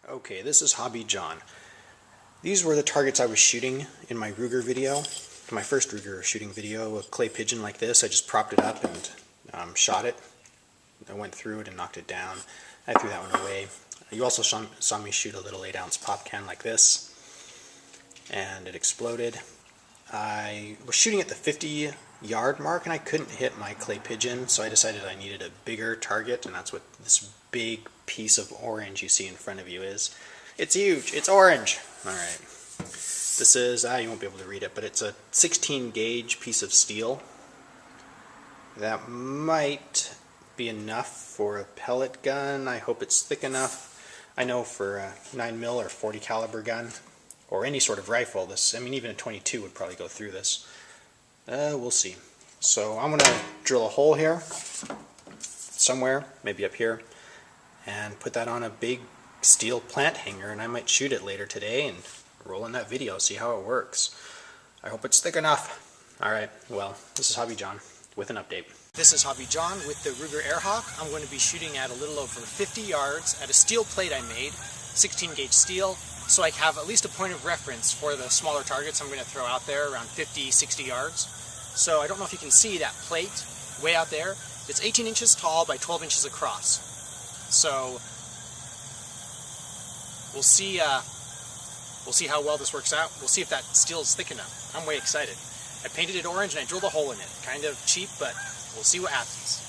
Okay, this is Hobby John. These were the targets I was shooting in my Ruger video, my first Ruger shooting video, a clay pigeon like this. I just propped it up and shot it. I went through it and knocked it down. I threw that one away. You also saw me shoot a little 8-ounce pop can like this, and it exploded. I was shooting at the 50-yard mark and I couldn't hit my clay pigeon, so I decided I needed a bigger target, and that's what this big piece of orange you see in front of you is. It's huge. It's orange. Alright. This is, you won't be able to read it, but it's a 16 gauge piece of steel. That might be enough for a pellet gun. I hope it's thick enough. I know for a 9mm or 40 caliber gun, or any sort of rifle, this, I mean even a 22 would probably go through this. We'll see. So I'm going to drill a hole here, somewhere, maybe up here, and put that on a big steel plant hanger, and I might shoot it later today and roll in that video, see how it works. I hope it's thick enough. Alright, well, this is Hobby John with an update. This is Hobby John with the Ruger Airhawk. I'm going to be shooting at a little over 50 yards at a steel plate I made, 16 gauge steel, so I have at least a point of reference for the smaller targets I'm going to throw out there around 50, 60 yards. So I don't know if you can see that plate way out there. It's 18 inches tall by 12 inches across. So we'll see how well this works out. We'll see if that steel is thick enough. I'm way excited. I painted it orange and I drilled a hole in it. Kind of cheap, but we'll see what happens.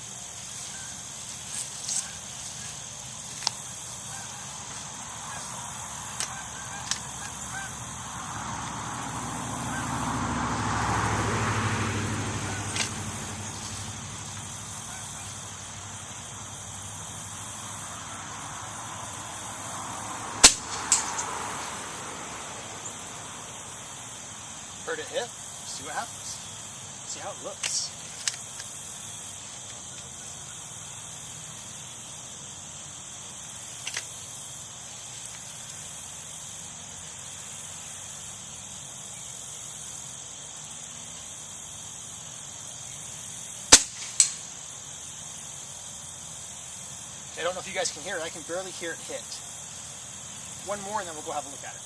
Heard it hit. See what happens. See how it looks. I don't know if you guys can hear it. I can barely hear it hit. One more and then we'll go have a look at it.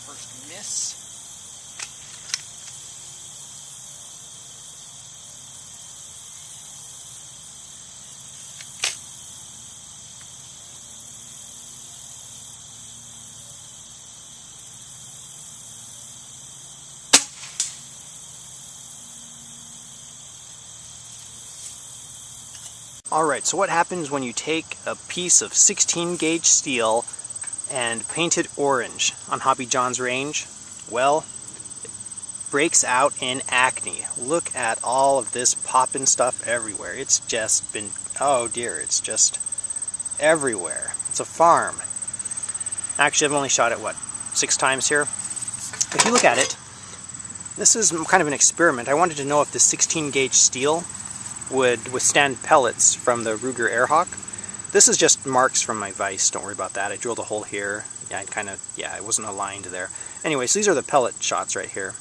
First miss. Alright, so what happens when you take a piece of 16 gauge steel and paint it orange on Hobby John's range? Well, it breaks out in acne. Look at all of this popping stuff everywhere. It's just been, oh dear, it's just everywhere. It's a farm. Actually, I've only shot it, what, 6 times here? If you look at it, this is kind of an experiment. I wanted to know if the 16 gauge steel would withstand pellets from the Ruger Airhawk. This is just marks from my vise, don't worry about that. I drilled a hole here. Yeah, it wasn't aligned there. Anyways, these are the pellet shots right here.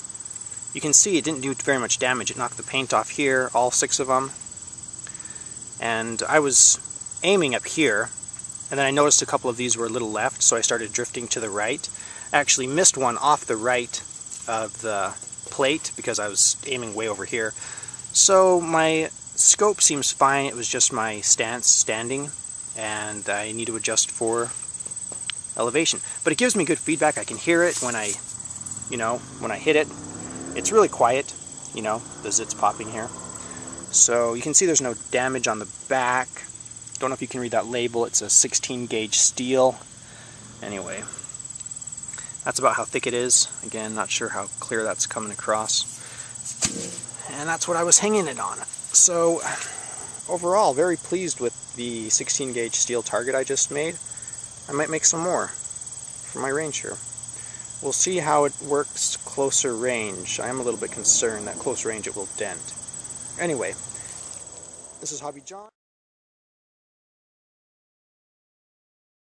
You can see it didn't do very much damage. It knocked the paint off here, all 6 of them. And I was aiming up here, and then I noticed a couple of these were a little left, so I started drifting to the right. I actually missed one off the right of the plate because I was aiming way over here. So my scope seems fine. It was just my stance standing, and I need to adjust for elevation. But it gives me good feedback. I can hear it when I hit it. It's really quiet, the zits popping here. So you can see there's no damage on the back. Don't know if you can read that label. It's a 16 gauge steel. Anyway, that's about how thick it is. Again, not sure how clear that's coming across. And that's what I was hanging it on. So overall, very pleased with the 16 gauge steel target I just made. I might make some more for my Rensher. We'll see how it works closer range. I am a little bit concerned that close range it will dent. Anyway, this is Hobby John.